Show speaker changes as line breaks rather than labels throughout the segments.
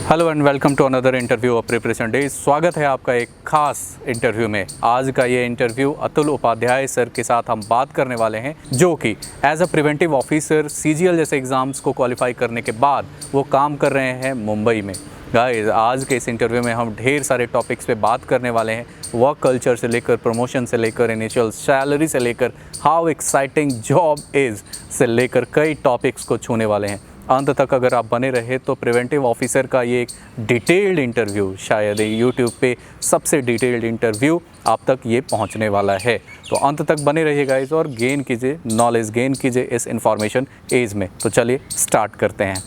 Hello and welcome to another interview of preparation day. स्वागत है आपका एक खास इंटरव्यू में। आज का ये इंटरव्यू अतुल उपाध्याय सर के साथ हम बात करने वाले हैं, जो कि as a preventive officer CGL जैसे एग्ज़ाम्स को क्वालिफाई करने के बाद वो काम कर रहे हैं मुंबई में। गाइस, आज के इस इंटरव्यू में हम ढेर सारे टॉपिक्स पे बात करने वाले हैं। वर्क कल्चर से लेकर, प्रमोशन से लेकर, इनिशियल सैलरी से लेकर, हाउ एक्साइटिंग जॉब इज़ से लेकर कई टॉपिक्स को छूने वाले हैं। अंत तक अगर आप बने रहे तो प्रिवेंटिव ऑफिसर का ये एक डिटेल्ड इंटरव्यू, शायद यूट्यूब पे सबसे डिटेल्ड इंटरव्यू आप तक ये पहुंचने वाला है। तो अंत तक बने रहिएगा इस और गेन कीजिए, नॉलेज गेन कीजिए इस इंफॉर्मेशन एज में। तो चलिए स्टार्ट करते हैं।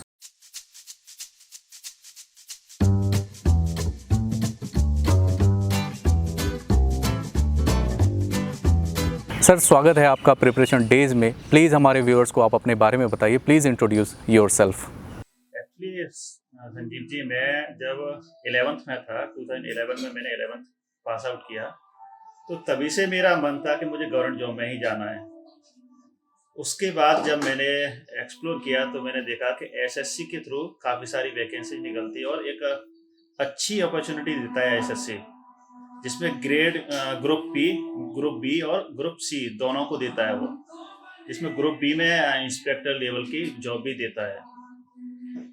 सर, स्वागत है आपका प्रिपरेशन डेज में। प्लीज़ हमारे व्यूअर्स को आप अपने बारे में बताइए। Please introduce yourself.
Actually Sanjeev ji, मैं जब 11th में था, 2011 में मैंने 11th पास आउट किया, तो तभी से मेरा मन था कि मुझे गवर्नमेंट जॉब में ही जाना है। उसके बाद जब मैंने एक्सप्लोर किया तो मैंने देखा कि एसएससी के थ्रू काफ़ी सारी वैकेंसी निकलती है और एक अच्छी अपॉर्चुनिटी देता है एसएससी, जिसमें ग्रुप बी और ग्रुप सी दोनों को देता है वो, जिसमें ग्रुप बी में इंस्पेक्टर लेवल की जॉब भी देता है।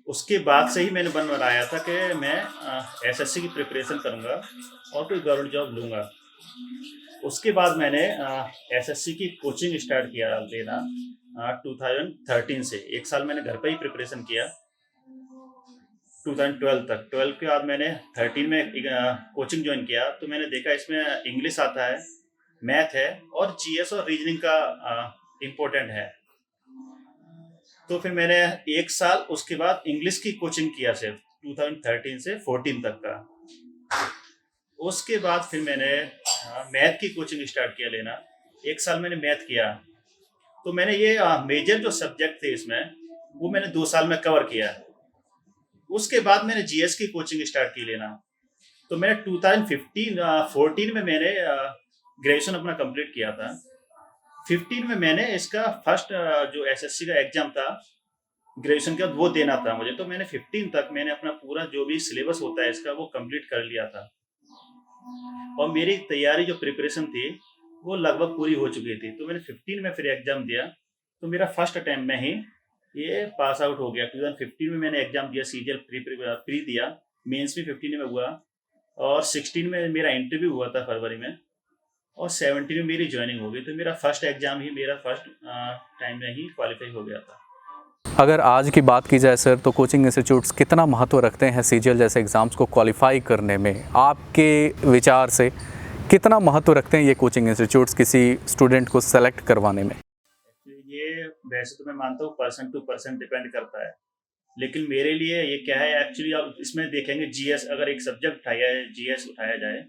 उसके बाद से ही मैंने मन बनाया था कि मैं एसएससी की प्रिपरेशन करूंगा और कोई गवर्नमेंट जॉब लूंगा। उसके बाद मैंने एसएससी की कोचिंग स्टार्ट किया लेना 2013 से। एक साल मैंने घर पे ही प्रिपरेशन किया 2012 तक। 12 के बाद मैंने 13 में कोचिंग ज्वाइन किया, तो मैंने देखा इसमें इंग्लिश आता है, मैथ है और जीएस और रीजनिंग का इम्पोर्टेंट है। तो फिर मैंने एक साल उसके बाद इंग्लिश की कोचिंग किया सिर्फ 2013 से 14 तक का। उसके बाद फिर मैंने मैथ की कोचिंग स्टार्ट किया लेना। एक साल मैंने मैथ किया, तो मैंने ये मेजर जो सब्जेक्ट थे इसमें वो मैंने 2 साल में कवर किया। उसके बाद मैंने जीएस की कोचिंग स्टार्ट की लेना। तो मैंने 14 में मैंने ग्रेजुएशन अपना कंप्लीट किया था। 15 में मैंने इसका फर्स्ट जो एसएससी का एग्जाम था ग्रेजुएशन के बाद वो देना था मुझे, तो मैंने 15 तक मैंने अपना पूरा जो भी सिलेबस होता है इसका वो कंप्लीट कर लिया था और मेरी तैयारी जो प्रिपरेशन थी वो लगभग पूरी हो चुकी थी। तो मैंने 15 में फिर एग्जाम दिया, तो मेरा फर्स्ट अटैम्प्ट में ही ये पास आउट हो गया। 2015 में मैंने एग्जाम दिया, सीजीएल प्री दिया, मेंस भी 15 में हुआ और 16 में मेरा इंटरव्यू हुआ था फरवरी में और 17 में मेरी ज्वाइनिंग हो गई। तो मेरा फर्स्ट एग्जाम ही मेरा फर्स्ट टाइम में ही क्वालिफाई हो गया था।
अगर आज की बात की जाए सर, तो कोचिंग इंस्टीट्यूट्स कितना महत्व रखते हैं सीजीएल जैसे एग्ज़ाम्स को क्वालिफाई करने में? आपके विचार से कितना महत्व रखते हैं ये कोचिंग इंस्टीट्यूट्स किसी स्टूडेंट को सेलेक्ट करवाने में?
ये वैसे तो मैं मानता हूँ पर्सन टू पर्सन डिपेंड करता है, लेकिन मेरे लिए ये क्या है, एक्चुअली आप इसमें देखेंगे जीएस, अगर एक सब्जेक्ट उठाया है, जीएस उठाया जाए,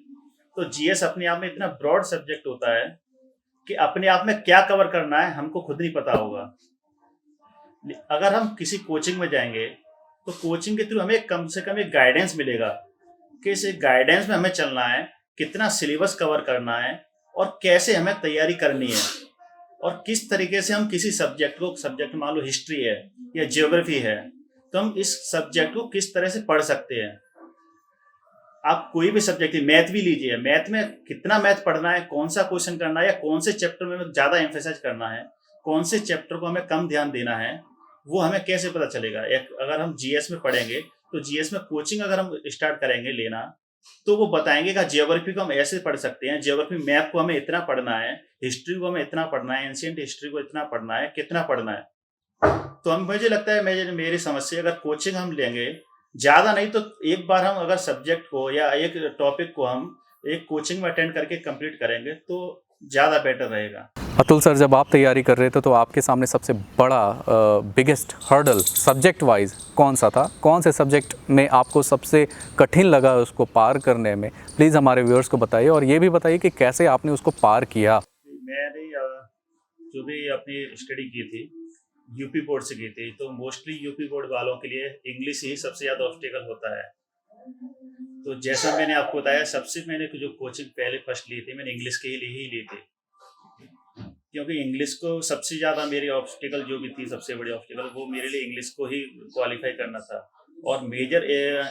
तो जीएस अपने आप में इतना ब्रॉड सब्जेक्ट होता है कि अपने आप में क्या कवर करना है हमको खुद नहीं पता होगा। अगर हम किसी कोचिंग में जाएंगे तो कोचिंग के थ्रू हमें कम से कम एक गाइडेंस मिलेगा कि इस गाइडेंस में हमें चलना है, कितना सिलेबस कवर करना है और कैसे हमें तैयारी करनी है और किस तरीके से हम किसी सब्जेक्ट मान लो हिस्ट्री है या ज्योग्राफी है, तो हम इस सब्जेक्ट को किस तरह से पढ़ सकते हैं। आप कोई भी सब्जेक्ट, मैथ भी लीजिए, मैथ में कितना मैथ पढ़ना है, कौन सा क्वेश्चन करना है या कौन से चैप्टर में हमें ज़्यादा एम्फेसाइज करना है, कौन से चैप्टर को हमें कम ध्यान देना है, वो हमें कैसे पता चलेगा। एक अगर हम जीएस में पढ़ेंगे तो जीएस में कोचिंग अगर हम स्टार्ट करेंगे लेना, तो वो बताएंगे कि ज्योग्राफी को हम ऐसे पढ़ सकते हैं, ज्योग्राफी मैप को हमें इतना पढ़ना है, हिस्ट्री को हमें इतना पढ़ना है, एंशियंट हिस्ट्री को इतना पढ़ना है, कितना पढ़ना है। तो हम, मुझे लगता है, मेरी समझ से अगर कोचिंग हम लेंगे ज़्यादा नहीं तो एक बार हम अगर सब्जेक्ट को या एक टॉपिक को हम एक कोचिंग में अटेंड करके कंप्लीट करेंगे तो ज़्यादा बेटर रहेगा।
अतुल सर, जब आप तैयारी कर रहे थे तो आपके सामने सबसे बड़ा बिगेस्ट हर्डल सब्जेक्ट वाइज कौन सा था? कौन से सब्जेक्ट में आपको सबसे कठिन लगा उसको पार करने में? प्लीज़ हमारे व्यूअर्स को बताइए और ये भी बताइए कि कैसे आपने उसको पार किया।
मैंने जो भी अपनी स्टडी की थी यूपी बोर्ड से की थी, तो मोस्टली यूपी बोर्ड वालों के लिए इंग्लिश ही सबसे ज़्यादा ऑब्स्टेकल होता है। तो जैसा मैंने आपको बताया, सबसे मैंने जो कोचिंग पहले फर्स्ट ली थी मैंने इंग्लिश के लिए ही ली थी, क्योंकि इंग्लिश को सबसे ज़्यादा मेरी ऑब्स्टिकल जो भी थी, सबसे बड़ी ऑब्स्टिकल वो मेरे लिए इंग्लिश को ही क्वालिफाई करना था। और मेजर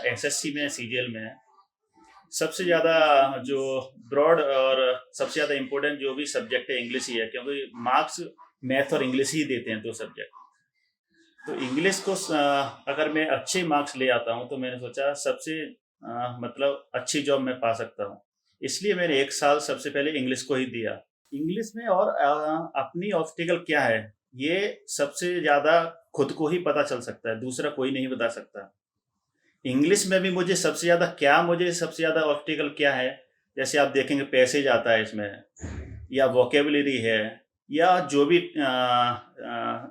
एसएससी में सीजीएल में सबसे ज़्यादा जो ब्रॉड और सबसे ज़्यादा इम्पोर्टेंट जो भी सब्जेक्ट है इंग्लिश ही है, क्योंकि मार्क्स मैथ और इंग्लिश ही देते हैं 2 सब्जेक्ट। तो इंग्लिश को अगर मैं अच्छे मार्क्स ले आता हूँ तो मैंने सोचा सबसे मतलब अच्छी जॉब मैं पा सकता हूँ। इसलिए मैंने 1 साल सबसे पहले इंग्लिश को ही दिया। इंग्लिश में और अपनी ऑब्स्टेकल क्या है, ये सबसे ज़्यादा खुद को ही पता चल सकता है, दूसरा कोई नहीं बता सकता। इंग्लिश में भी मुझे सबसे ज़्यादा ऑब्स्टेकल क्या है, जैसे आप देखेंगे पैसेज आता है इसमें, या वोकेबुलरी है, या जो भी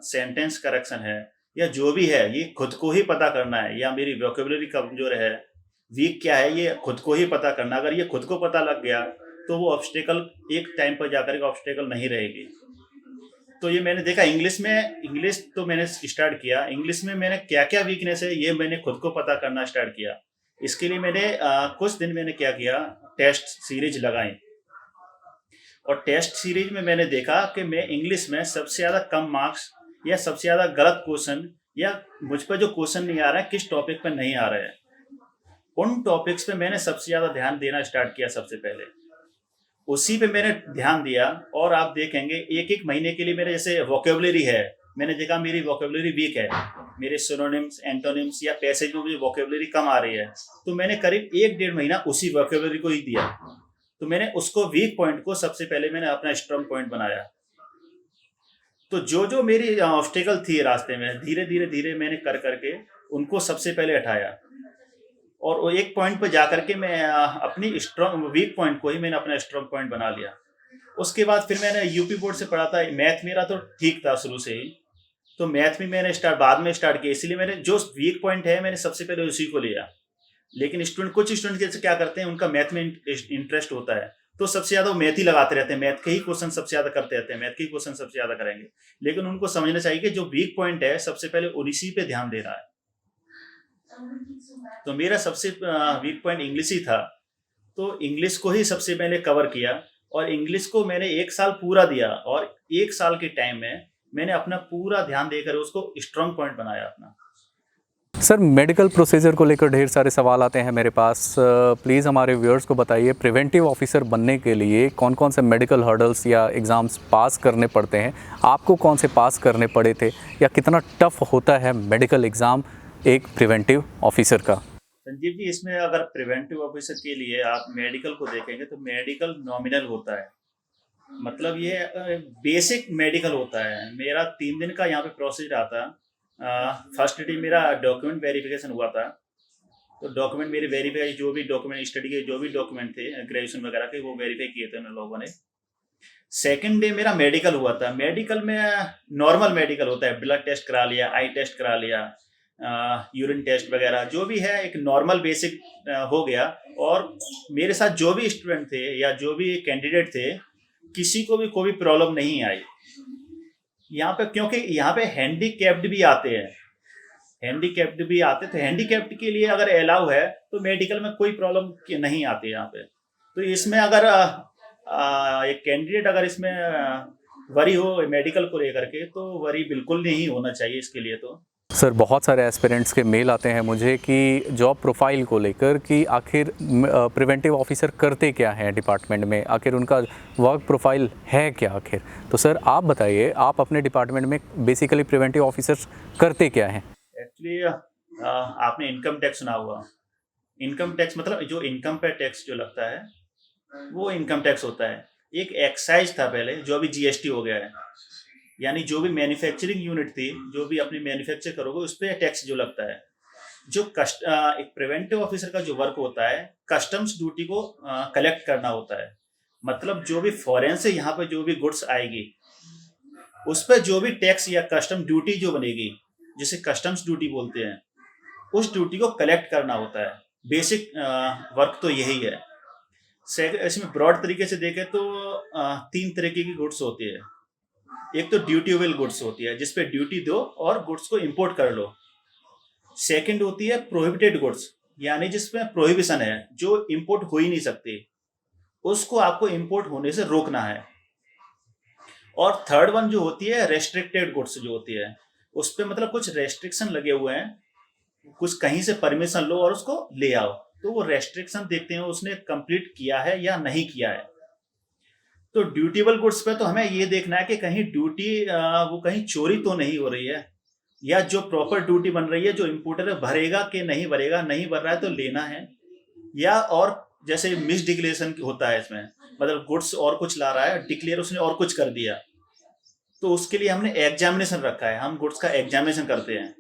सेंटेंस करेक्शन है, या जो भी है ये खुद को ही पता करना है, या मेरी वोकेबुलरी कमज़ोर है, वीक क्या है ये खुद को ही पता करना। अगर ये खुद को पता लग गया तो वो ऑब्स्टेकल एक टाइम पर जाकर के ऑब्स्टेकल नहीं रहेगी। तो ये मैंने देखा इंग्लिश तो मैंने स्टार्ट किया। इंग्लिश में मैंने क्या-क्या वीकनेस है ये मैंने खुद को पता करना स्टार्ट किया। इसके लिए मैंने कुछ दिन मैंने क्या किया, टेस्ट सीरीज लगाई, और टेस्ट सीरीज में मैंने देखा कि मैं इंग्लिश में सबसे ज़्यादा कम मार्क्स या सबसे ज़्यादा गलत क्वेश्चन, या मुझ पर जो क्वेश्चन नहीं आ रहा है, किस टॉपिक पर नहीं आ रहा है, उन टॉपिक्स पे मैंने सबसे ज़्यादा ध्यान देना स्टार्ट किया सबसे पहले। उसी पे मैंने ध्यान दिया, और आप देखेंगे एक-एक महीने के लिए मेरे जैसे वोकेबुलरी है, मैंने देखा मेरी वोकेबुलरी वीक है, मेरे सिनोनिम्स, एंटोनिम्स या पैसेज में मुझे वोकेबुलरी कम आ रही है, तो मैंने करीब 1 डेढ़ महीना उसी वोकेबुलरी को ही दिया। तो मैंने उसको वीक पॉइंट को सबसे पहले मैंने अपना स्ट्रांग पॉइंट बनाया। तो जो मेरी ऑब्स्टेकल थी रास्ते में, धीरे-धीरे मैंने कर के उनको सबसे पहले हटाया, और वो एक पॉइंट पे जाकर के मैं अपनी स्ट्रांग वीक पॉइंट को ही मैंने अपना स्ट्रांग पॉइंट बना लिया। उसके बाद फिर मैंने यूपी बोर्ड से पढ़ा था, मैथ मेरा तो ठीक था शुरू से ही, तो मैथ भी मैंने बाद में स्टार्ट किया, इसलिए मैंने जो वीक पॉइंट है मैंने सबसे पहले उसी को लिया। लेकिन कुछ स्टूडेंट जैसे क्या करते हैं, उनका मैथ में इंटरेस्ट होता है, तो सबसे ज़्यादा वो मैथ ही लगाते रहते हैं, मैथ के ही क्वेश्चन सबसे ज़्यादा करते रहते हैं, मैथ के ही क्वेश्चन सबसे ज़्यादा करेंगे। लेकिन उनको समझना चाहिए कि जो वीक पॉइंट है सबसे पहले उसी पे ध्यान देना है। तो मेरा सबसे वीक पॉइंट इंग्लिश ही था, तो इंग्लिश को ही सबसे पहले कवर किया, और इंग्लिश को मैंने 1 साल पूरा दिया, और 1 साल के टाइम में मैंने अपना पूरा ध्यान देकर उसको स्ट्रांग पॉइंट बनाया अपना।
सर मेडिकल प्रोसीजर को लेकर ढेर सारे सवाल आते हैं मेरे पास। प्लीज़ हमारे व्यूअर्स को बताइए, प्रिवेंटिव ऑफिसर बनने के लिए कौन कौन से मेडिकल हर्डल्स या एग्ज़ाम्स पास करने पड़ते हैं, आपको कौन से पास करने पड़े थे, या कितना टफ होता है मेडिकल एग्ज़ाम एक प्रिवेंटिव ऑफिसर का?
संजीव जी, इसमें अगर प्रिवेंटिव ऑफिसर के लिए आप मेडिकल को देखेंगे तो मेडिकल नॉमिनल होता है, मतलब ये बेसिक मेडिकल होता है। मेरा 3 दिन का यहाँ पे प्रोसीजर आता। फर्स्ट डे मेरा डॉक्यूमेंट वेरिफिकेशन हुआ था, तो डॉक्यूमेंट मेरे वेरीफाई, जो भी डॉक्यूमेंट स्टडी के जो भी डॉक्यूमेंट थे ग्रेजुएशन वगैरह के, वो वेरीफाई किए थे उन लोगों ने। सेकेंड डे मेरा मेडिकल हुआ था। मेडिकल में नॉर्मल मेडिकल होता है, ब्लड टेस्ट करा लिया, आई टेस्ट करा लिया, यूरिन टेस्ट वगैरह जो भी है, एक नॉर्मल बेसिक हो गया। और मेरे साथ जो भी स्टूडेंट थे या जो भी कैंडिडेट थे, किसी को भी कोई प्रॉब्लम नहीं आई यहाँ पे, क्योंकि यहाँ पे हैंडीकैप्ड भी आते हैं, तो हैंडीकैप्ड के लिए अगर अलाउ है तो मेडिकल में कोई प्रॉब्लम नहीं आती यहाँ पे। तो इसमें अगर एक कैंडिडेट अगर इसमें वरी हो मेडिकल को लेकर के, तो वरी बिल्कुल नहीं होना चाहिए इसके लिए। तो
सर बहुत सारे एस्पिरेंट्स के मेल आते हैं मुझे कि जॉब प्रोफाइल को लेकर कि आखिर प्रिवेंटिव ऑफिसर करते क्या हैं डिपार्टमेंट में, आखिर उनका वर्क प्रोफाइल है क्या आखिर। तो सर आप बताइए, आप अपने डिपार्टमेंट में बेसिकली प्रिवेंटिव ऑफिसर्स करते क्या हैं?
एक्चुअली आपने इनकम टैक्स सुना हुआ। इनकम टैक्स मतलब जो इनकम पे टैक्स जो लगता है वो इनकम टैक्स होता है। एक एक्साइज था पहले, जो अभी जीएसटी हो गया है, यानी जो भी मैन्युफैक्चरिंग यूनिट थी, जो भी अपनी मैन्युफैक्चर करोगे उस पर टैक्स जो लगता है। जो एक प्रिवेंटिव ऑफिसर का जो वर्क होता है, कस्टम्स ड्यूटी को कलेक्ट करना होता है। मतलब जो भी फॉरेन से यहाँ पे जो भी गुड्स आएगी, उस पर जो भी टैक्स या कस्टम ड्यूटी जो बनेगी, जिसे कस्टम्स ड्यूटी बोलते हैं, उस ड्यूटी को कलेक्ट करना होता है। बेसिक वर्क तो यही है। इसमें ब्रॉड तरीके से देखें तो 3 तरीके की गुड्स होती है। एक तो ड्यूटीएबल गुड्स होती है, जिसपे ड्यूटी दो और गुड्स को इंपोर्ट कर लो। सेकंड होती है प्रोहिबिटेड गुड्स, यानी जिसमें प्रोहिबिशन है, जो इंपोर्ट हो ही नहीं सकती, उसको आपको इंपोर्ट होने से रोकना है। और थर्ड वन जो होती है रेस्ट्रिक्टेड गुड्स जो होती है, उस पर मतलब कुछ रेस्ट्रिक्शन लगे हुए हैं, कुछ कहीं से परमिशन लो और उसको ले आओ, तो वो रेस्ट्रिक्शन देखते हैं उसने कंप्लीट किया है या नहीं किया है। तो ड्यूटीबल गुड्स पे तो हमें ये देखना है कि कहीं ड्यूटी वो कहीं चोरी तो नहीं हो रही है, या जो प्रॉपर ड्यूटी बन रही है, जो इम्पोर्टर है भरेगा कि नहीं भरेगा, नहीं भर रहा है तो लेना है। या और जैसे मिस डिक्लेरेशन होता है इसमें, मतलब गुड्स और कुछ ला रहा है, डिक्लेयर उसने और कुछ कर दिया, तो उसके लिए हमने एग्जामिनेशन रखा है, हम गुड्स का एग्जामिनेशन करते हैं।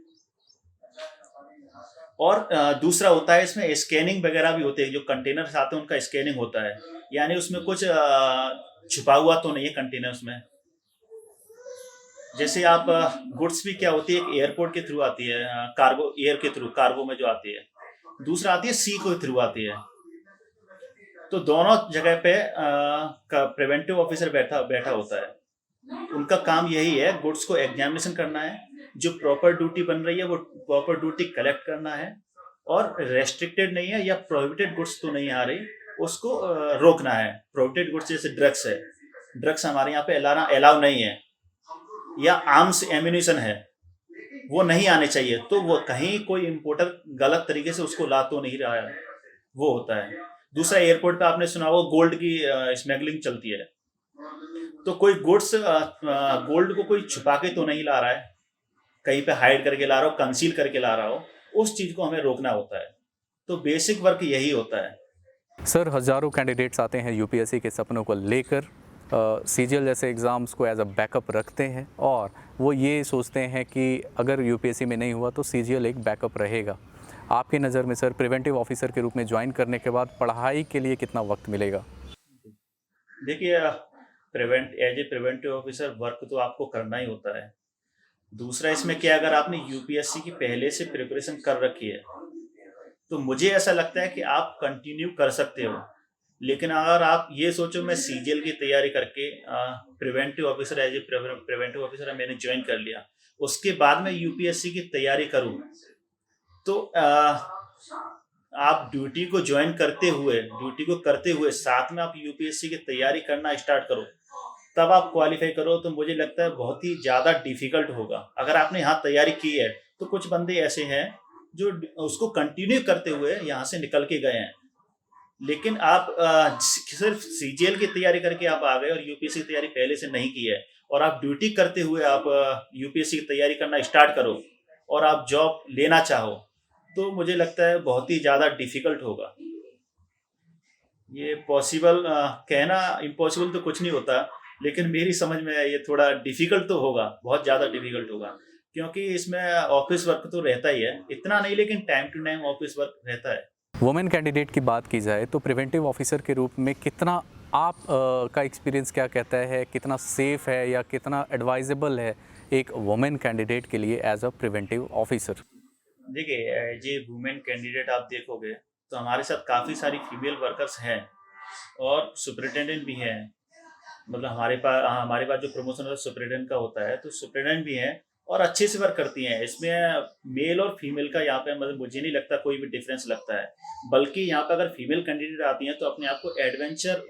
और दूसरा होता है इसमें स्कैनिंग वगैरह भी होते हैं, जो कंटेनर्स आते हैं उनका स्कैनिंग होता है, यानी उसमें कुछ छुपा हुआ तो नहीं है कंटेनर्स में। जैसे आप गुड्स भी क्या होती है, एक एयरपोर्ट के थ्रू आती है, कार्गो एयर के थ्रू कार्गो में जो आती है, दूसरा आती है सी के थ्रू आती है। तो दोनों जगह पे प्रिवेंटिव ऑफिसर बैठा बैठा होता है। उनका काम यही है, गुड्स को एग्जामिनेशन करना है, जो प्रॉपर ड्यूटी बन रही है वो प्रॉपर ड्यूटी कलेक्ट करना है, और रेस्ट्रिक्टेड नहीं है या प्रोहिबिटेड गुड्स तो नहीं आ रही, उसको रोकना है। प्रोहिबिटेड गुड्स जैसे ड्रग्स है, ड्रग्स हमारे यहाँ पे अलाउ नहीं है, या आर्म्स एम्यूनिशन है, वो नहीं आने चाहिए, तो वो कहीं कोई इम्पोर्टर गलत तरीके से उसको ला तो नहीं रहा है, वो होता है। दूसरा, एयरपोर्ट पे आपने सुना होगा गोल्ड की स्मगलिंग चलती है, तो कोई गुड्स गोल्ड को कोई छुपा के तो नहीं ला रहा है, कहीं पे हाइड करके ला रहा हो, कंसील करके ला रहा हो, उस चीज को हमें रोकना होता है। तो बेसिक वर्क यही होता है।
सर हज़ारों कैंडिडेट्स आते हैं यूपीएससी के सपनों को लेकर, सीजीएल जैसे एग्ज़ाम्स को एज अ बैकअप रखते हैं और वो ये सोचते हैं कि अगर यूपीएससी में नहीं हुआ तो सीजीएल एक बैकअप रहेगा। आपकी नज़र में सर प्रिवेंटिव ऑफिसर के रूप में ज्वाइन करने के बाद पढ़ाई के लिए कितना वक्त मिलेगा?
देखिए, as a preventive officer work तो आपको करना ही होता है। दूसरा इसमें क्या, अगर आपने यूपीएससी की पहले से प्रिपरेशन कर रखी है तो मुझे ऐसा लगता है कि आप कंटिन्यू कर सकते हो। लेकिन अगर आप ये सोचो मैं सीजीएल की तैयारी करके preventive officer, as a preventive officer मैंने ज्वाइन कर लिया, उसके बाद मैं यूपीएससी की तैयारी करूं, तो आप ड्यूटी को करते हुए साथ में आप यूपीएससी की तैयारी करना स्टार्ट करो, तब आप क्वालिफाई करो, तो मुझे लगता है बहुत ही ज़्यादा डिफिकल्ट होगा। अगर आपने यहाँ तैयारी की है, तो कुछ बंदे ऐसे हैं जो उसको कंटिन्यू करते हुए यहाँ से निकल के गए हैं। लेकिन आप सिर्फ सीजीएल की तैयारी करके आप आ गए और यूपीएससी की तैयारी पहले से नहीं की है, और आप ड्यूटी करते हुए आप यूपीएससी की तैयारी करना स्टार्ट करो और आप जॉब लेना चाहो, तो मुझे लगता है बहुत ही ज़्यादा डिफिकल्ट होगा। ये पॉसिबल कहना इम्पॉसिबल तो कुछ नहीं होता, लेकिन मेरी समझ में ये थोड़ा डिफिकल्ट तो होगा, बहुत ज़्यादा डिफिकल्ट होगा, क्योंकि इसमें ऑफिस वर्क तो रहता ही है, इतना नहीं लेकिन time to time office work रहता है।
वुमेन कैंडिडेट की बात की जाए तो प्रिवेंटिव ऑफिसर के रूप में कितना आप का एक्सपीरियंस क्या कहता है, कितना सेफ़ है या कितना एडवाइजेबल है एक वुमेन कैंडिडेट के लिए एज अ प्रिवेंटिव ऑफिसर?
देखिए, ये वुमेन कैंडिडेट आप देखोगे तो हमारे साथ काफ़ी सारी फीमेल वर्कर्स हैं, और सुपरिटेंडेंट भी हैं। मतलब हमारे पास जो प्रमोशन सुपरिटेंडेंट का होता है, तो सुपरिटेंडेंट भी हैं और अच्छे से वर्क करती हैं। इसमें मेल और फीमेल का यहाँ पे मतलब मुझे नहीं लगता कोई भी डिफरेंस लगता है। बल्कि यहाँ पे अगर फीमेल कैंडिडेट आती हैं तो अपने आप को एडवेंचर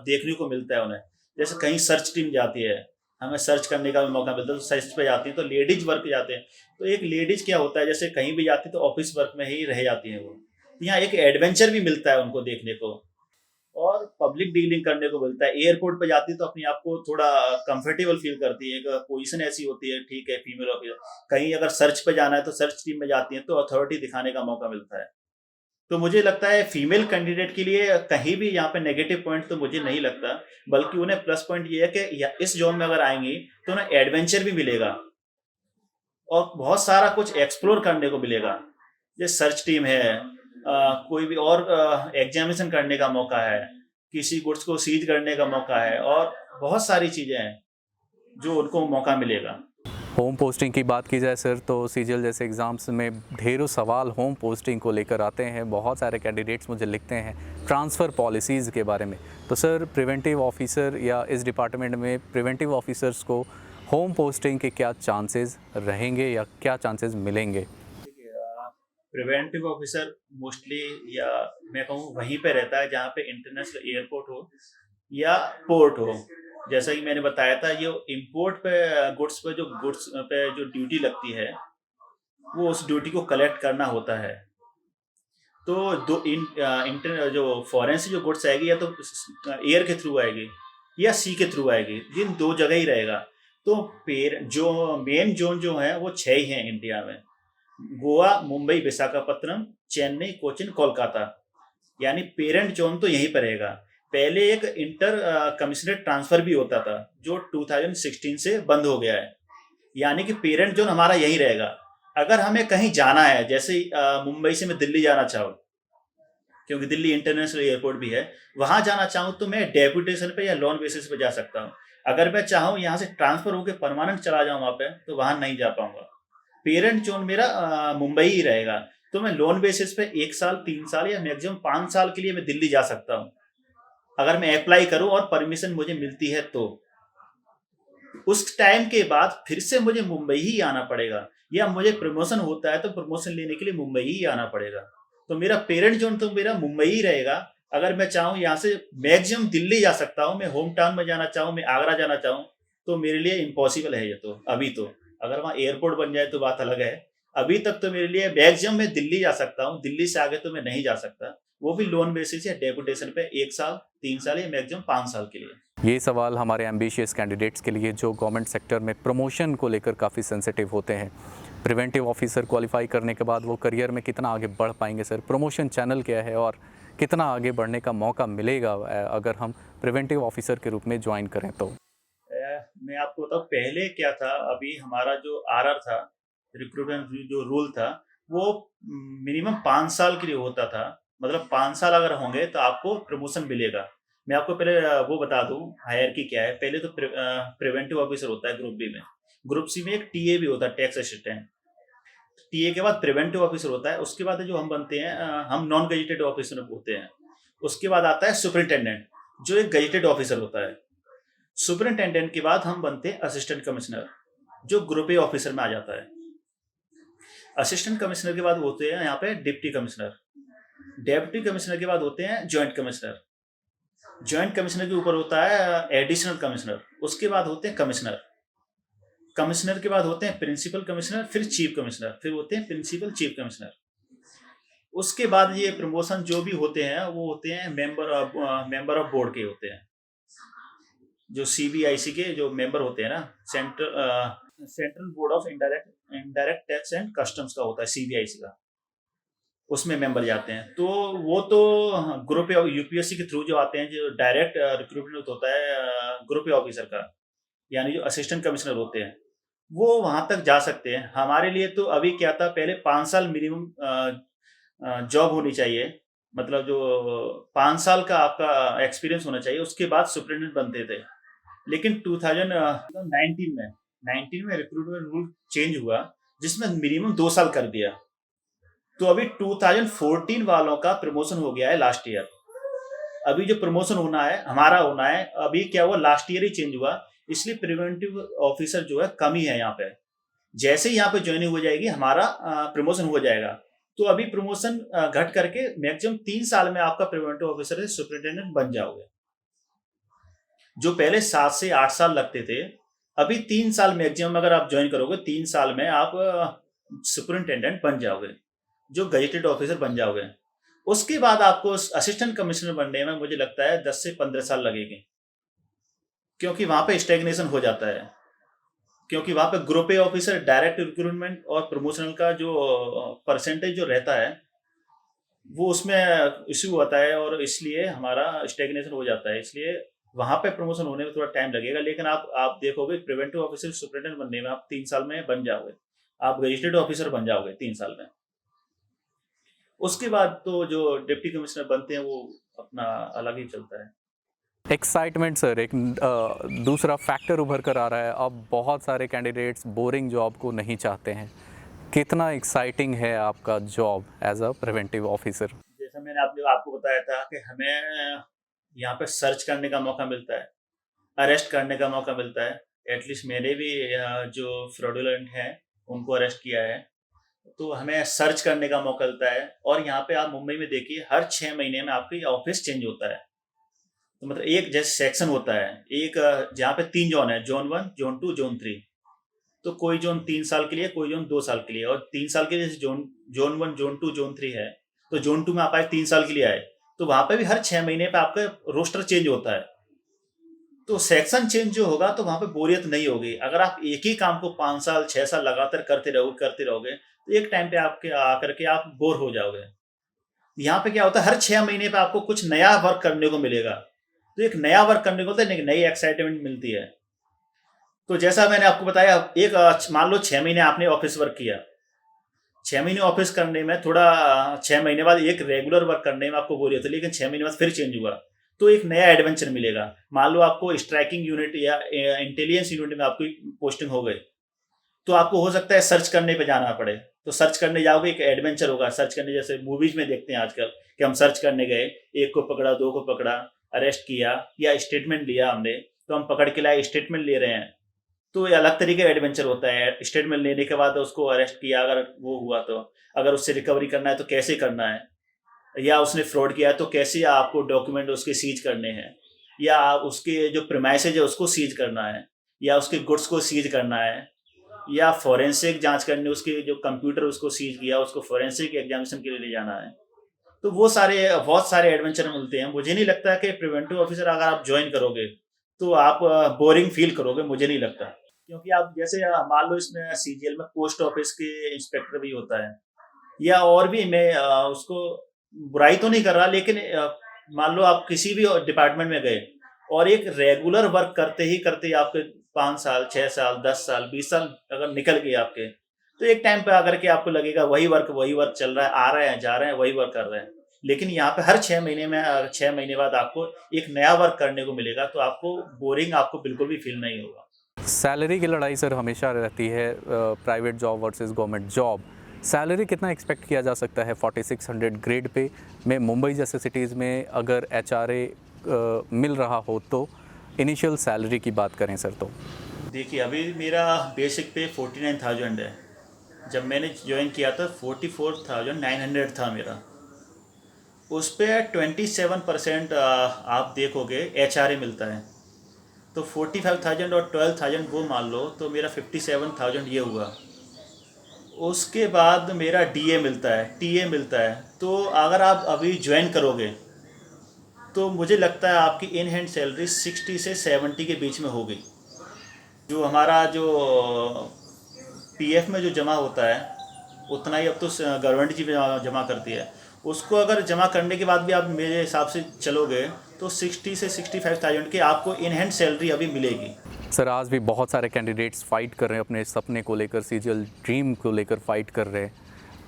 देखने को मिलता है उन्हें। जैसे कहीं सर्च टीम जाती है, हमें सर्च करने का भी मौका मिलता है, तो सर्च पे जाती है तो लेडीज वर्क जाते हैं। तो एक लेडीज क्या होता है, जैसे कहीं भी जाती है तो ऑफिस वर्क में ही रह जाती हैं वो। तो यहाँ एक एडवेंचर भी मिलता है उनको देखने को, और पब्लिक डीलिंग करने को मिलता है। एयरपोर्ट पे जाती है तो अपने आप को थोड़ा कंफर्टेबल फील करती है, एक पोजीशन ऐसी होती है, ठीक है फीमेल ऑफिसर। कहीं अगर सर्च पे जाना है तो सर्च टीम में जाती है तो अथॉरिटी दिखाने का मौका मिलता है। तो मुझे लगता है फीमेल कैंडिडेट के लिए कहीं भी यहाँ पे नेगेटिव पॉइंट तो मुझे नहीं लगता, बल्कि उन्हें प्लस पॉइंट ये है कि इस जॉब में अगर आएंगी तो उन्हें एडवेंचर भी मिलेगा और बहुत सारा कुछ एक्सप्लोर करने को मिलेगा। जैसे सर्च टीम है, कोई भी और एग्जामिनेशन करने का मौका है, किसी गुड्स को सीज करने का मौका है, और बहुत सारी चीज़ें हैं जो उनको मौका मिलेगा।
होम पोस्टिंग की बात की जाए सर तो सीजीएल जैसे एग्ज़ाम्स में ढेरों सवाल होम पोस्टिंग को लेकर आते हैं। बहुत सारे कैंडिडेट्स मुझे लिखते हैं ट्रांसफ़र पॉलिसीज़ के बारे में। तो सर प्रिवेंटिव ऑफिसर या इस डिपार्टमेंट में प्रिवेंटिव ऑफिसर्स को होम पोस्टिंग के क्या चांसेस रहेंगे या क्या चांसेस मिलेंगे?
प्रिवेंटिव ऑफिसर मोस्टली, या मैं कहूँ वहीं पे रहता है जहाँ पे इंटरनेशनल एयरपोर्ट हो या पोर्ट हो। जैसा कि मैंने बताया था, ये इम्पोर्ट पे गुड्स पे जो ड्यूटी लगती है, वो उस ड्यूटी को कलेक्ट करना होता है। तो दो इंटर जो फॉरेन से जो गुड्स आएगी या तो एयर के थ्रू आएगी या सी के थ्रू आएगी, इन दो जगह ही रहेगा। तो पेर जो मेन जोन जो है वो 6 ही हैं इंडिया में: गोवा, मुंबई, विशाखापत्तनम, चेन्नई, कोचिन, कोलकाता। यानी पेरेंट जोन तो यहीं पर रहेगा। पहले एक इंटर कमिश्नरेट ट्रांसफर भी होता था जो 2016 से बंद हो गया है। यानी कि पेरेंट जोन हमारा यहीं रहेगा। अगर हमें कहीं जाना है, जैसे मुंबई से मैं दिल्ली जाना चाहूँ, क्योंकि दिल्ली इंटरनेशनल एयरपोर्ट भी है, वहां जाना चाहूँ तो मैं डेपुटेशन पे या लोन बेसिस पे जा सकता हूँ। अगर मैं चाहूँ यहाँ से ट्रांसफर होकर परमानेंट चला जाऊँ वहां पे, तो वहां नहीं जा पाऊंगा। पेरेंट जोन मेरा मुंबई ही रहेगा। तो मैं लोन बेसिस पे 1 साल, 3 साल या मैक्सिमम 5 साल के लिए मैं दिल्ली जा सकता हूँ, अगर मैं अप्लाई करूँ और परमिशन मुझे मिलती है तो। उस टाइम के बाद फिर से मुझे मुंबई ही आना पड़ेगा, या मुझे प्रमोशन होता है तो प्रमोशन लेने के लिए मुंबई ही आना पड़ेगा। तो मेरा पेरेंट जोन तो मेरा मुंबई ही रहेगा। अगर मैं चाहूँ यहाँ से मैक्सिमम दिल्ली जा सकता हूँ, मैं होम टाउन में जाना चाहूँ, मैं आगरा जाना चाहूँ, तो मेरे लिए इम्पॉसिबल है ये तो अभी तो। अगर वहाँ एयरपोर्ट बन जाए तो बात अलग है। अभी तक तो मेरे लिए मैक्सिमम मैं दिल्ली जा सकता हूँ, दिल्ली से आगे तो मैं नहीं जा सकता, वो भी लोन बेसिस या डेपुटेशन पे 1 साल, 3 साल या मैक्सिमम 5 साल के लिए।
ये सवाल हमारे एम्बिशियस कैंडिडेट्स के लिए जो गवर्नमेंट सेक्टर में प्रमोशन को लेकर काफ़ी सेंसिटिव होते हैं। प्रिवेंटिव ऑफिसर क्वालिफाई करने के बाद वो करियर में कितना आगे बढ़ पाएंगे सर? प्रमोशन चैनल क्या है और कितना आगे बढ़ने का मौका मिलेगा अगर हम प्रिवेंटिव ऑफिसर के रूप में ज्वाइन करें तो?
मैं आपको बताऊँ पहले क्या था। अभी हमारा जो आरआर था, रिक्रूटमेंट जो रूल था, वो मिनिमम 5 साल के लिए होता था। मतलब 5 साल अगर होंगे तो आपको प्रमोशन मिलेगा। मैं आपको पहले वो बता दूं हायरकी क्या है। पहले तो प्रिवेंटिव ऑफिसर होता है ग्रुप बी में। ग्रुप सी में एक टीए भी होता है, टैक्स असिस्टेंट। टीए के बाद प्रिवेंटिव ऑफिसर होता है। उसके बाद जो हम बनते हैं, हम नॉन गजेटेड ऑफिसर होते हैं। उसके बाद आता है सुपरिटेंडेंट, जो एक गजेटेड ऑफिसर होता है। सुपरिटेंडेंट के बाद हम बनते हैं असिस्टेंट कमिश्नर, जो ग्रुप ए ऑफिसर में आ जाता है। असिस्टेंट कमिश्नर के बाद होते हैं यहाँ पे डिप्टी कमिश्नर। डेप्टी कमिश्नर के बाद होते हैं ज्वाइंट कमिश्नर। ज्वाइंट कमिश्नर के ऊपर होता है एडिशनल कमिश्नर। उसके बाद होते हैं कमिश्नर। कमिश्नर के बाद होते हैं प्रिंसिपल कमिश्नर, फिर चीफ कमिश्नर, फिर होते हैं प्रिंसिपल चीफ कमिश्नर। उसके बाद ये प्रमोशन जो भी होते हैं वो होते हैं मेंबर ऑफ बोर्ड के होते हैं। जो सीबीआईसी के जो मेंबर होते हैं ना, central board of indirect tax and customs का होता है सीबीआईसी का, उसमें मेंबर जाते हैं। तो वो तो ग्रुप यूपीएससी के थ्रू जो आते हैं, जो डायरेक्ट रिक्रूटमेंट होता है ग्रुप ऑफिसर का, यानी जो असिस्टेंट कमिश्नर होते हैं, वो वहां तक जा सकते हैं। हमारे लिए तो अभी क्या था, पहले 5 साल मिनिमम जॉब होनी चाहिए, मतलब जो 5 साल का आपका एक्सपीरियंस होना चाहिए, उसके बाद सुपरिटेंडेंट बनते थे। लेकिन 2019 में रिक्रूटमेंट रूल चेंज हुआ, जिसमें मिनिमम 2 साल कर दिया। तो अभी 2014 वालों का प्रमोशन हो गया है लास्ट ईयर। अभी जो प्रमोशन होना है, हमारा होना है, अभी क्या हुआ, लास्ट ईयर ही चेंज हुआ। इसलिए प्रिवेंटिव ऑफिसर जो है कमी है यहाँ पे। जैसे ही यहाँ पे ज्वाइनिंग हो जाएगी, हमारा प्रमोशन हो जाएगा। तो अभी प्रमोशन घट करके मैक्सिमम 3 साल में आपका प्रिवेंटिव ऑफिसर से सुपरिटेंडेंट बन जाओगे। जो पहले 7 से 8 साल लगते थे, अभी 3 साल मैक्सिमम अगर आप ज्वाइन करोगे, 3 साल में आप सुपरिटेंडेंट बन जाओगे, जो गजेटेड ऑफिसर बन जाओगे। उसके बाद आपको असिस्टेंट कमिश्नर बनने में मुझे लगता है 10 से 15 साल लगेंगे, क्योंकि वहां पे स्टेगनेशन हो जाता है। क्योंकि वहां पे group A officer direct recruitment और प्रमोशनल का जो परसेंटेज जो रहता है, वो उसमें इश्यू होता है, और इसलिए हमारा स्टेगनेशन हो जाता है। इसलिए वहां पे प्रमोशन होने में थोड़ा टाइम लगेगा। लेकिन आप देखोगे प्रिवेंटिव ऑफिसर सुपरिटेंडेंट बनने में आप 3 साल में बन जाओगे। आप गजेटेड ऑफिसर बन जाओगे 3 साल में। उसके बाद तो जो डिप्टी कमिश्नर बनते हैं वो अपना अलग ही चलता है।
एक्साइटमेंट सर, एक दूसरा फैक्टर उभर कर आ रहा है। अब बहुत सारे कैंडिडेट्स बोरिंग जॉब को नहीं चाहते हैं। कितना एक्साइटिंग है आपका job as a preventive officer?
जैसा मैंने आपको बताया था कि हमें यहाँ पे सर्च करने का मौका मिलता है, अरेस्ट करने का मौका मिलता है। एटलीस्ट मैंने भी जो फ्रॉडुलेंट हैं उनको अरेस्ट किया है। तो हमें सर्च करने का मौका मिलता है। और यहाँ पे आप मुंबई में देखिए, हर 6 महीने में आपकी ऑफिस चेंज होता है। तो मतलब एक जैसे सेक्शन होता है, एक जहाँ पे 3 जोन है, जोन 1, जोन 2, जोन 3। तो कोई जोन 3 साल के लिए, कोई जोन 2 साल के लिए। और 3 साल के लिए जैसे जोन जोन 1, जोन 2, जोन 3 है, तो जोन 2 में आप आए 3 साल के लिए आए, तो वहां पे भी हर 6 महीने पे आपका रोस्टर चेंज होता है। तो सेक्शन चेंज जो होगा तो वहां पे बोरियत नहीं होगी। अगर आप एक ही काम को 5 साल 6 साल लगातार करते रहोगे तो एक टाइम पे आपके आकर के आप बोर हो जाओगे। यहाँ पे क्या होता है, हर 6 महीने पे आपको कुछ नया वर्क करने को मिलेगा। तो एक नया वर्क करने को, तो एक नई एक्साइटमेंट मिलती है। तो जैसा मैंने आपको बताया, एक मान लो 6 महीने आपने ऑफिस वर्क किया, 6 महीने ऑफिस करने में थोड़ा 6 महीने बाद एक रेगुलर वर्क करने में आपको बोरियत है, लेकिन 6 महीने बाद फिर चेंज हुआ तो एक नया एडवेंचर मिलेगा। मान लो आपको स्ट्राइकिंग यूनिट या इंटेलिजेंस यूनिट में आपकी पोस्टिंग हो गई, तो आपको हो सकता है सर्च करने पे जाना पड़े। तो सर्च करने जाओगे, एक एडवेंचर होगा सर्च करने, जैसे मूवीज में देखते हैं आजकल कि हम सर्च करने गए, एक को पकड़ा, दो को पकड़ा, अरेस्ट किया या स्टेटमेंट लिया हमने, तो हम पकड़ के लाए, स्टेटमेंट ले रहे हैं। तो ये अलग तरीके का एडवेंचर होता है। स्टेटमेंट लेने के बाद उसको अरेस्ट किया, अगर वो हुआ तो अगर उससे रिकवरी करना है तो कैसे करना है, या उसने फ्रॉड किया है तो कैसे आपको डॉक्यूमेंट उसके सीज करने हैं, या उसके जो प्रीमाइसेज है उसको सीज करना है, या उसके गुड्स को सीज करना है, या फॉरेंसिक जांच करने, उसके जो कंप्यूटर उसको सीज किया उसको फॉरेंसिक एग्जामिनेशन के लिए ले जाना है। तो वो सारे बहुत सारे एडवेंचर मिलते हैं। मुझे नहीं लगता कि प्रिवेंटिव ऑफिसर अगर आप ज्वाइन करोगे तो आप बोरिंग फील करोगे, मुझे नहीं लगता। क्योंकि आप जैसे मान लो इसमें सीजीएल में पोस्ट ऑफिस के इंस्पेक्टर भी होता है, या और भी, मैं उसको बुराई तो नहीं कर रहा, लेकिन मान लो आप किसी भी डिपार्टमेंट में गए और एक रेगुलर वर्क करते ही करते आपके 5 साल 6 साल 10 साल 20 साल अगर निकल गए आपके, तो एक टाइम पे आकर के आपको लगेगा वही वर्क चल रहा है, आ रहे हैं जा रहे हैं, वही वर्क कर रहे हैं। लेकिन यहाँ पे हर 6 महीने में 6 महीने बाद आपको एक नया वर्क करने को मिलेगा, तो आपको बोरिंग आपको बिल्कुल भी फील नहीं होगा।
सैलरी की लड़ाई सर हमेशा रहती है, private job versus government job. Salary कितना एक्सपेक्ट किया जा सकता है 4600 ग्रेड पे में? मुंबई जैसे सिटीज़ में अगर एचआरए मिल रहा हो तो इनिशियल सैलरी की बात करें सर तो?
देखिए, अभी मेरा बेसिक पे 49,000 है। जब मैंने ज्वाइन किया था 44,900 था मेरा। उस पर 27% आप देखोगे एचआरए मिलता है। तो 45,000 और 12,000 वो मान लो, तो मेरा 57,000 ये हुआ। उसके बाद मेरा डीए मिलता है, टीए मिलता है। तो अगर आप अभी ज्वाइन करोगे तो मुझे लगता है आपकी इन हैंड सैलरी 60 से 70 के बीच में होगी। जो हमारा जो पीएफ में जो जमा होता है उतना ही अब तो गवर्नमेंट जी जमा करती है। उसको अगर जमा करने के बाद भी आप मेरे हिसाब से चलोगे तो 60 से 65,000 की आपको इन हैंड सैलरी अभी मिलेगी।
सर आज भी बहुत सारे कैंडिडेट्स फाइट कर रहे हैं अपने सपने को लेकर, सीजीएल ड्रीम को लेकर फाइट कर रहे हैं।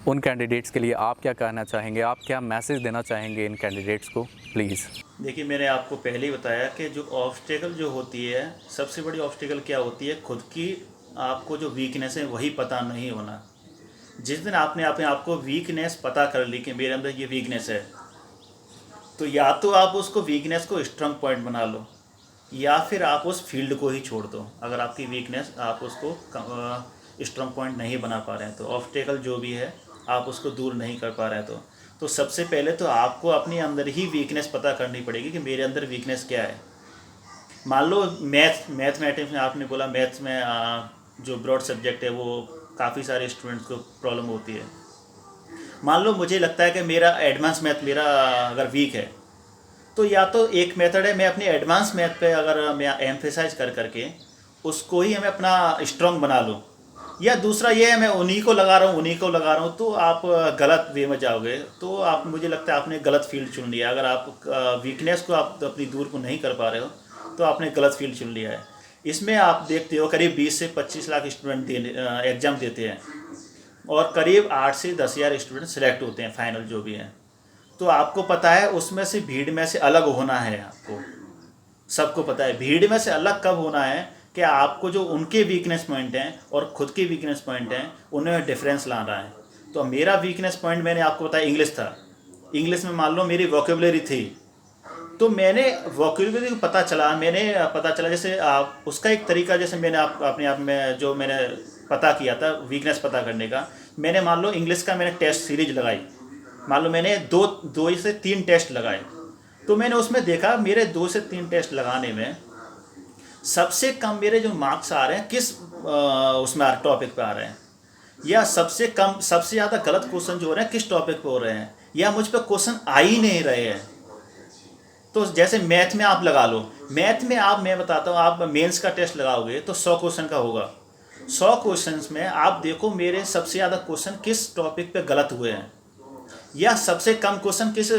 उन कैंडिडेट्स के लिए आप क्या कहना चाहेंगे, आप क्या मैसेज देना चाहेंगे इन कैंडिडेट्स को प्लीज़?
देखिए, मैंने आपको पहले ही बताया कि जो ऑब्स्टेकल जो होती है, सबसे बड़ी ऑब्स्टेकल क्या होती है, खुद की आपको जो वीकनेस है वही पता नहीं होना। जिस दिन आपने अपने आप को वीकनेस पता कर ली कि मेरे अंदर ये वीकनेस है, तो या तो आप उसको वीकनेस को स्ट्रॉन्ग पॉइंट बना लो, या फिर आप उस फील्ड को ही छोड़ दो। अगर आपकी वीकनेस आप उसको स्ट्रॉन्ग पॉइंट नहीं बना पा रहे हैं, तो ऑब्स्टेकल जो भी है आप उसको दूर नहीं कर पा रहे हैं, तो सबसे पहले तो आपको अपने अंदर ही वीकनेस पता करनी पड़ेगी कि मेरे अंदर वीकनेस क्या है। मान लो मैथमेटिक्स में आपने बोला, मैथ्स में जो ब्रॉड सब्जेक्ट है वो काफ़ी सारे स्टूडेंट्स को प्रॉब्लम होती है। मान लो मुझे लगता है कि मेरा एडवांस मैथ मेरा अगर वीक है, तो या तो एक मेथड है, मैं अपने एडवांस मैथ पे अगर मैं एम्फेसाइज कर करके उसको ही मैं अपना स्ट्रॉन्ग बना लूँ, या दूसरा ये है मैं उन्हीं को लगा रहा हूँ, तो आप गलत वे में जाओगे। तो आप, मुझे लगता है आपने गलत फील्ड चुन लिया। अगर आप वीकनेस को आप अपनी दूर को नहीं कर पा रहे हो तो आपने गलत फील्ड चुन लिया है। इसमें आप देखते हो करीब 20 से 25 लाख स्टूडेंट एग्ज़ाम देते हैं और करीब 8 से 10,000 स्टूडेंट सेलेक्ट होते हैं फाइनल जो भी हैं। तो आपको पता है उसमें से भीड़ में से अलग होना है। आपको सबको पता है भीड़ में से अलग कब होना है कि आपको जो उनके वीकनेस पॉइंट हैं और ख़ुद के वीकनेस पॉइंट हैं उन्हें डिफरेंस लाना है। तो मेरा वीकनेस पॉइंट मैंने आपको बताया इंग्लिश था। इंग्लिश में मान लो मेरी वोकेबलरी थी, तो मैंने वोकेबलरी को पता चला जैसे आप उसका एक तरीका, जैसे मैंने अपने आप में जो मैंने पता किया था वीकनेस पता करने का, मैंने मान लो इंग्लिश का मैंने टेस्ट सीरीज लगाई। मान लो मैंने दो से 3 टेस्ट लगाए, तो मैंने उसमें देखा मेरे 2 से 3 टेस्ट लगाने में सबसे कम मेरे जो मार्क्स आ रहे हैं किस उसमें टॉपिक पे आ रहे हैं, या सबसे ज़्यादा गलत क्वेश्चन जो हो रहे हैं किस टॉपिक पे हो रहे हैं, या मुझ पे क्वेश्चन आ ही नहीं रहे हैं। तो जैसे मैथ में आप लगा लो, मैथ में मैं बताता हूँ, आप मेंस का टेस्ट लगाओगे तो 100 क्वेश्चन का होगा। 100 क्वेश्चंस में आप देखो मेरे सबसे ज़्यादा क्वेश्चन किस टॉपिक पे गलत हुए हैं, या सबसे कम क्वेश्चन किस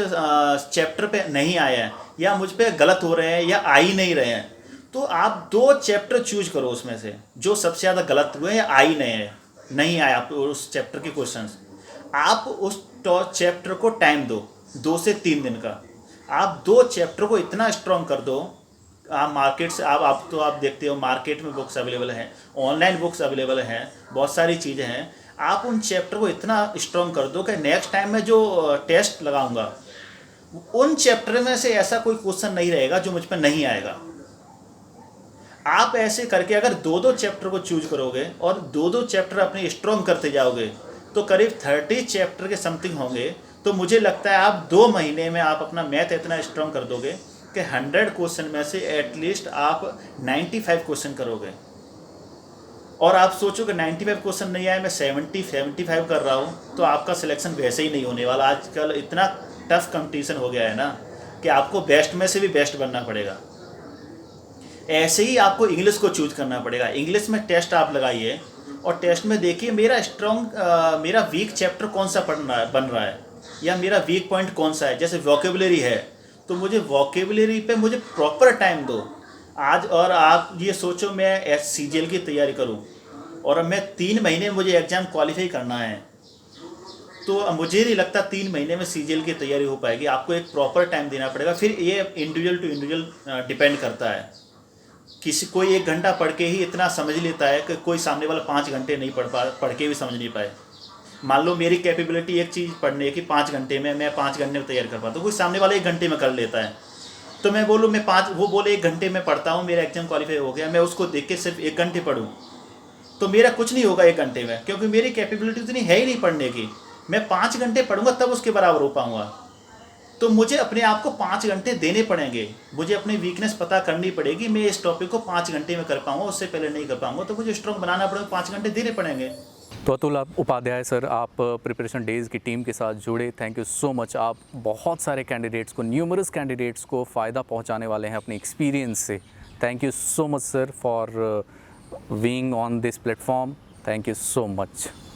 चैप्टर पे नहीं आया है, या मुझ पे गलत हो रहे हैं या आ ही नहीं रहे हैं। तो आप 2 चैप्टर चूज करो उसमें से जो सबसे ज़्यादा गलत हुए या आ ही नहीं आया आप उस चैप्टर के क्वेश्चंस। आप उस चैप्टर को टाइम दो 2 से 3 दिन का। आप 2 चैप्टर को इतना स्ट्रॉन्ग कर दो। आप मार्केट से आप देखते हो मार्केट में बुक्स अवेलेबल हैं, ऑनलाइन बुक्स अवेलेबल हैं, बहुत सारी चीज़ें हैं। आप उन चैप्टर को इतना स्ट्रॉन्ग कर दो कि नेक्स्ट टाइम मैं जो टेस्ट लगाऊंगा उन चैप्टर में से ऐसा कोई क्वेश्चन नहीं रहेगा जो मुझ पर नहीं आएगा। आप ऐसे करके अगर 2-2 चैप्टर को चूज करोगे और 2-2 चैप्टर अपने स्ट्रॉन्ग करते जाओगे तो करीब 30 चैप्टर के समथिंग होंगे। तो मुझे लगता है आप 2 महीने में आप अपना मैथ इतना स्ट्रॉन्ग कर दोगे कि 100 क्वेश्चन में से एटलीस्ट आप 95 क्वेश्चन करोगे। और आप सोचो कि 95 क्वेश्चन नहीं आए, मैं 75 कर रहा हूँ, तो आपका सिलेक्शन वैसे ही नहीं होने वाला। आजकल इतना टफ कंपटीशन हो गया है ना कि आपको बेस्ट में से भी बेस्ट बनना पड़ेगा। ऐसे ही आपको इंग्लिश को चूज करना पड़ेगा। इंग्लिश में टेस्ट आप लगाइए और टेस्ट में देखिए मेरा वीक चैप्टर कौन सा बन रहा है, या मेरा वीक पॉइंट कौन सा है। जैसे वोकेबलरी है तो मुझे वोकेबलरी पे मुझे प्रॉपर टाइम दो आज। और आप ये सोचो मैं CGL की तैयारी करूं और मैं 3 महीने में मुझे एग्ज़ाम क्वालिफाई करना है, तो मुझे नहीं लगता 3 महीने में CGL की तैयारी हो पाएगी। आपको एक प्रॉपर टाइम देना पड़ेगा। फिर ये इंडिविजुअल टू इंडिविजुअल डिपेंड करता है। कोई 1 घंटा पढ़ के ही इतना समझ लेता है कि कोई सामने वाला 5 घंटे नहीं पढ़ के भी समझ नहीं पाए। मान लो मेरी कैपेबिलिटी एक चीज़ पढ़ने की 5 घंटे में, मैं 5 घंटे में तैयार कर पाता हूँ, कोई सामने वाला 1 घंटे में कर लेता है। तो मैं बोलूँ वो बोले 1 घंटे में पढ़ता हूँ, मेरा एग्जाम क्वालिफाई हो गया, मैं उसको देख के सिर्फ 1 घंटे पढ़ूँ तो मेरा कुछ नहीं होगा 1 घंटे में, क्योंकि मेरी कैपेबिलिटी उतनी है ही नहीं पढ़ने की। मैं 5 घंटे पढ़ूंगा तब उसके बराबर हो पाऊंगा। तो मुझे अपने आप को 5 घंटे देने पड़ेंगे। मुझे अपनी वीकनेस पता करनी पड़ेगी, मैं इस टॉपिक को 5 घंटे में कर पाऊंगा, उससे पहले नहीं कर पाऊंगा। तो मुझे स्ट्रॉन्ग बनाना पड़ेगा, 5 घंटे देने पड़ेंगे।
तो अतुल उपाध्याय सर, आप प्रिपरेशन डेज़ की टीम के साथ जुड़े, थैंक यू सो मच। आप बहुत सारे कैंडिडेट्स को, न्यूमरस कैंडिडेट्स को फ़ायदा पहुंचाने वाले हैं अपने एक्सपीरियंस से। Thank you so much sir for being on this platform. Thank you so much.